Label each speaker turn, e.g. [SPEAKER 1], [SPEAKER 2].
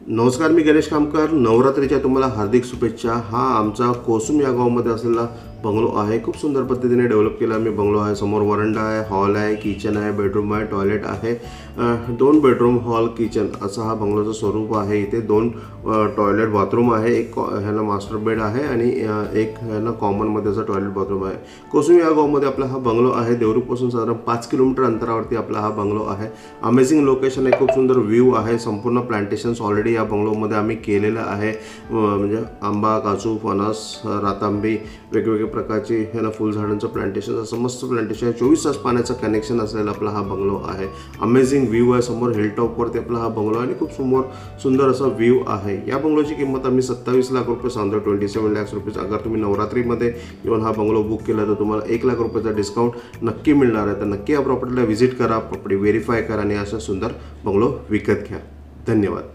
[SPEAKER 1] नमस्कार, मी गणेश कामकर. नवरात्रीच्या तुम्हाला हार्दिक शुभेच्छा. हा आमचा कोसुम या गावामध्ये असलेला बंगलो आहे. खूप सुंदर पद्धतीने डेव्हलप केला मी बंगलो आहे. समोर वरांडा आहे, हॉल आहे, किचन आहे, बेडरूम आहे, टॉयलेट आहे. 2 बेडरूम, हॉल, किचन असा हा बंगलोचं स्वरूप आहे. इथे 2 टॉयलेट बाथरूम आहे. एक ह्याला मास्टर बेड आहे आणि एक ह्याला कॉमनमध्ये असं टॉयलेट बाथरूम आहे. कोसुम या गावामध्ये आपला हा बंगलो आहे. देवरूखपासून साधारण 5 किलोमीटर अंतरावरती आपला हा बंगलो आहे. अमेझिंग लोकेशन आहे, खूप सुंदर व्ह्यू आहे. संपूर्ण प्लांटेशन्स ऑलरेडी या बंगलोमध्ये आम्ही केलेलं आहे. म्हणजे आंबा, काजू, फणस, रातांबी, वेगवेगळ्या प्रकारची ह्याला फुलझाडांचं प्लांटेशन, असं मस्त प्लांटेशन आहे. 24 तास पाण्याचं कनेक्शन असलेला आपला हा बंगलो आहे. अमेझिंग व्ह्यू आहे. समोर हिलटॉपवरती आपला हा बंगलो आहे आणि खूप सुंदर असा व्ह्यू आहे. या बंगलोची किंमत आम्ही 27 लाख रुपये सांगतो, 27 lakhs रुपीज. अगर तुम्ही नवरात्रीमध्ये येऊन हा बंगलो बुक केला तर तुम्हाला 1 लाख रुपयाचा डिस्काउंट नक्की मिळणार आहे. तर नक्की या प्रॉपर्टीला व्हिजिट करा, प्रॉपर्टी व्हेरीफाय करा आणि असा सुंदर बंगलो विकत घ्या. धन्यवाद.